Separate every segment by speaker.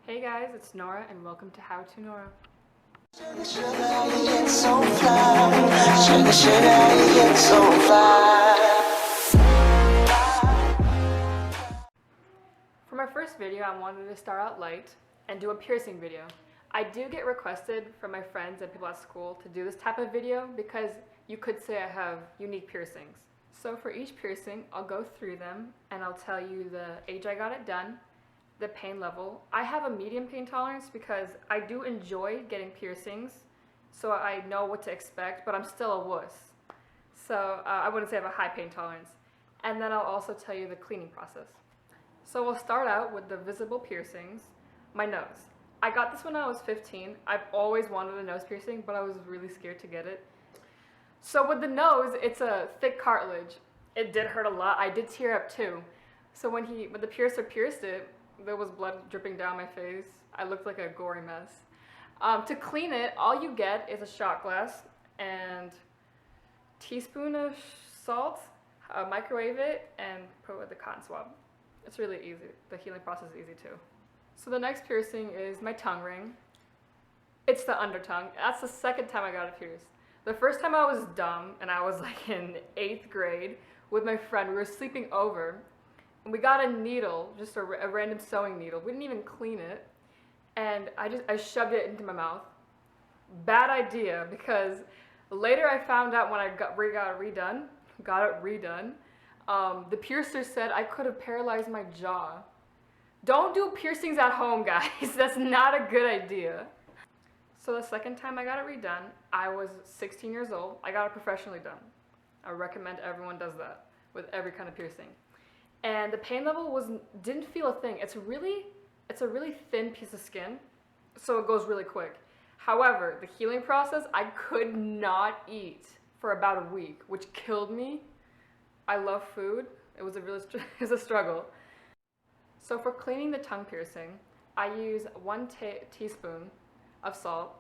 Speaker 1: Hey guys, it's Nora and welcome to HowToNora. For my first video, I wanted to start out light and do a piercing video. I do get requested from my friends and people at school to do this type of video because you could say I have unique piercings. So for each piercing, I'll go through them and I'll tell you the age I got it done, the pain level. I have a medium pain tolerance because I do enjoy getting piercings, so I know what to expect, but I'm still a wuss. So I wouldn't say I have a high pain tolerance. And then I'll also tell you the cleaning process. So we'll start out with the visible piercings. My nose. I got this when I was 15. I've always wanted a nose piercing, but I was really scared to get it. So with the nose, it's a thick cartilage. It did hurt a lot. I did tear up too. So when the piercer pierced it, there was blood dripping down my face. I looked like a gory mess. To clean it, all you get is a shot glass and teaspoon of salt, microwave it, and put it with the cotton swab. It's really easy. The healing process is easy too. So the next piercing is my tongue ring. It's the under tongue. That's the second time I got it pierced. The first time I was dumb and I was like in 8th grade with my friend. We were sleeping over and we got a needle, just a random sewing needle. We didn't even clean it. And I shoved it into my mouth. Bad idea, because later I found out when I got it redone, the piercer said I could have paralyzed my jaw. Don't do piercings at home, guys. That's not a good idea. So the second time I got it redone, I was 16 years old. I got it professionally done. I recommend everyone does that with every kind of piercing. And the pain level didn't feel a thing. It's a really thin piece of skin, so it goes really quick. However, the healing process, I could not eat for about a week, which killed me. I love food. It was a struggle. So for cleaning the tongue piercing, I use 1 teaspoon of salt,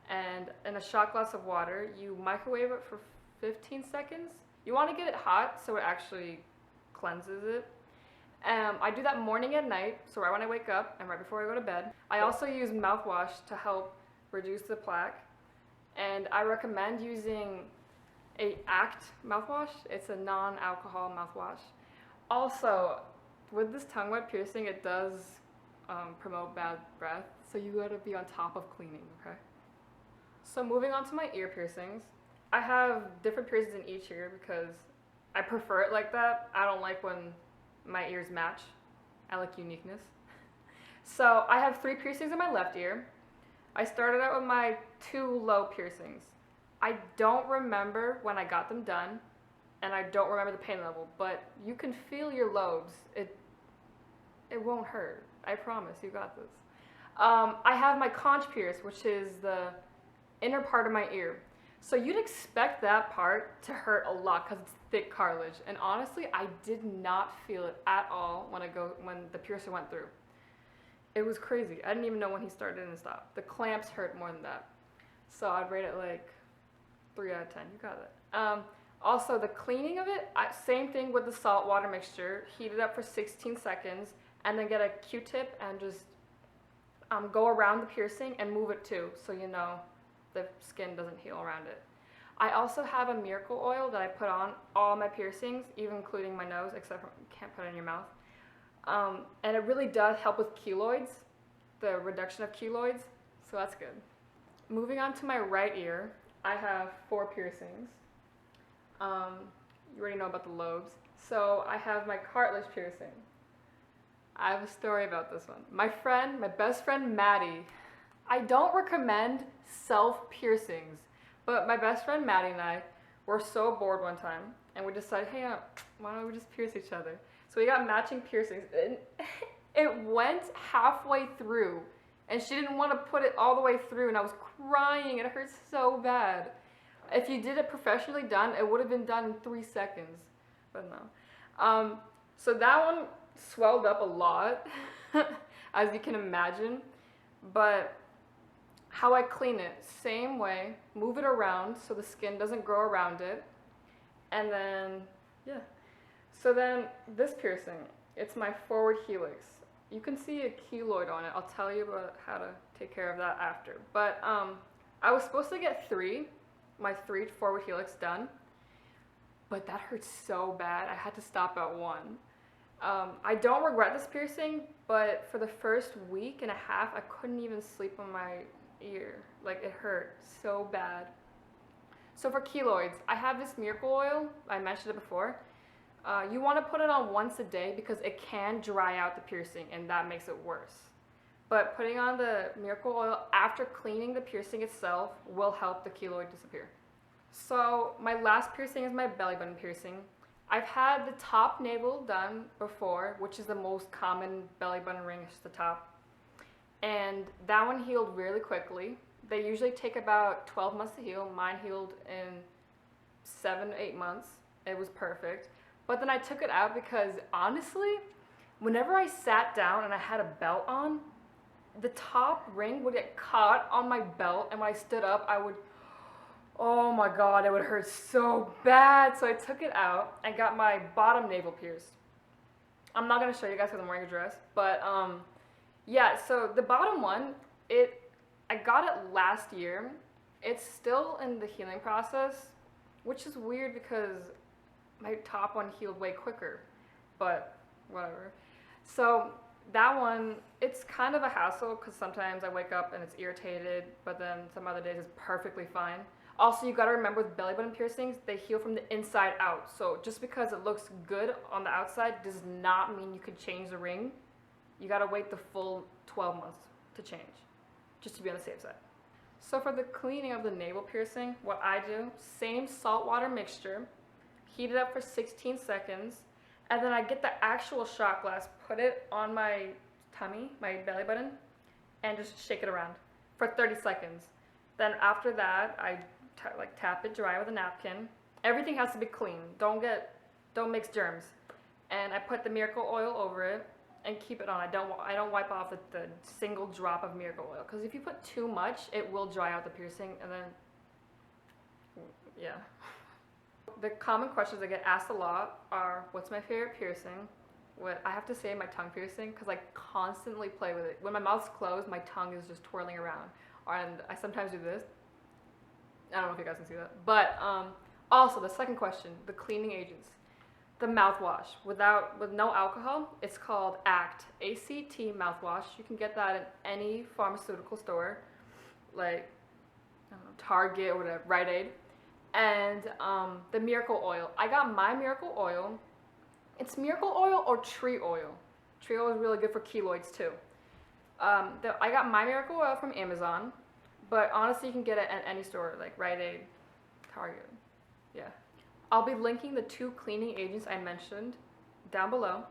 Speaker 1: and in a shot glass of water, you microwave it for 15 seconds. You want to get it hot so it actually cleanses it. I do that morning and night, so right when I wake up and right before I go to bed. I also use mouthwash to help reduce the plaque, and I recommend using a ACT mouthwash. It's a non-alcohol mouthwash. Also, with this tongue wet piercing, it does promote bad breath, so you gotta be on top of cleaning, okay? So moving on to my ear piercings. I have different piercings in each ear because I prefer it like that. I don't like when my ears match. I like uniqueness. So I have 3 piercings in my left ear. I started out with my 2 low piercings. I don't remember when I got them done, and I don't remember the pain level, but you can feel your lobes. It won't hurt. I promise, you got this. I have my conch pierce, which is the inner part of my ear. So you'd expect that part to hurt a lot because it's thick cartilage. And honestly, I did not feel it at all when the piercer went through. It was crazy. I didn't even know when he started and stopped. The clamps hurt more than that. So I'd rate it like 3 out of 10. You got it. Also, the cleaning of it, same thing with the salt water mixture. Heat it up for 16 seconds and then get a Q-tip and just go around the piercing and move it too, so you know the skin doesn't heal around it. I also have a miracle oil that I put on all my piercings, even including my nose, except for you can't put it in your mouth. And it really does help with keloids, the reduction of keloids, so that's good. Moving on to my right ear, I have 4 piercings. You already know about the lobes. So I have my cartilage piercing. I have a story about this one. My best friend Maddie, I don't recommend self-piercings, but my best friend Maddie and I were so bored one time, and we decided, hey, why don't we just pierce each other? So we got matching piercings. It went halfway through, and she didn't want to put it all the way through, and I was crying. It hurt so bad. If you did it professionally done, it would have been done in 3 seconds, but no. So that one swelled up a lot, as you can imagine, but how I clean it, same way, move it around so the skin doesn't grow around it, and then, yeah. So then, this piercing, it's my forward helix. you can see a keloid on it. I'll tell you about how to take care of that after. But I was supposed to get my 3 forward helix done, but that hurt so bad. I had to stop at 1. I don't regret this piercing, but for the first week and a half, I couldn't even sleep on my ear. Like, it hurt so bad. So for keloids, I have this miracle oil. I mentioned it before. You want to put it on once a day because it can dry out the piercing and that makes it worse. But putting on the miracle oil after cleaning the piercing itself will help the keloid disappear. So my last piercing is my belly button piercing. I've had the top navel done before, which is the most common belly button ring, it's just the top. And that one healed really quickly. They usually take about 12 months to heal. Mine healed in 7 to 8 months. It was perfect. But then I took it out because honestly, whenever I sat down and I had a belt on, the top ring would get caught on my belt, and when I stood up, oh my god, it would hurt so bad. So I took it out and got my bottom navel pierced. I'm not going to show you guys because I'm wearing a dress, but yeah, so the bottom one, I got it last year. It's still in the healing process, which is weird because my top one healed way quicker, but whatever. So that one, it's kind of a hassle because sometimes I wake up and it's irritated, but then some other days it's perfectly fine. Also, you gotta remember with belly button piercings, they heal from the inside out. So just because it looks good on the outside does not mean you can change the ring. You gotta wait the full 12 months to change, just to be on the safe side. So for the cleaning of the navel piercing, what I do, same salt water mixture, heat it up for 16 seconds, and then I get the actual shot glass, put it on my tummy, my belly button, and just shake it around for 30 seconds. Then after that, I tap it dry with a napkin. Everything has to be clean. Don't mix germs. And I put the miracle oil over it and keep it on. I don't wipe off the single drop of miracle oil, because if you put too much, it will dry out the piercing, and then yeah. The common questions I get asked a lot are, what's my favorite piercing? What I have to say, my tongue piercing, because I constantly play with it. When my mouth's closed, my tongue is just twirling around, and I sometimes do this. I don't know if you guys can see that. But also, the second question, the cleaning agents. The mouthwash with no alcohol, it's called ACT, A-C-T mouthwash. You can get that in any pharmaceutical store, like I don't know, Target or whatever, Rite Aid. And the miracle oil. I got my miracle oil. It's miracle oil or tree oil. Tree oil is really good for keloids too. I got my miracle oil from Amazon, but honestly you can get it at any store like Rite Aid, Target, yeah. I'll be linking the 2 cleaning agents I mentioned down below.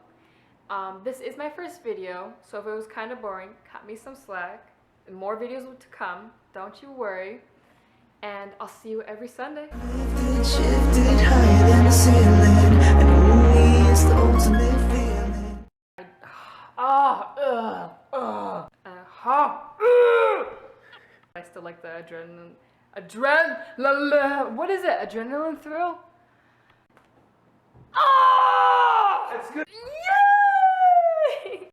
Speaker 1: This is my first video, so if it was kind of boring, cut me some slack. More videos to come, don't you worry. And I'll see you every Sunday.
Speaker 2: Shifted higher than the ceiling, and only is the ultimate feeling.
Speaker 1: I still like the what is it? Adrenaline thrill? It's good.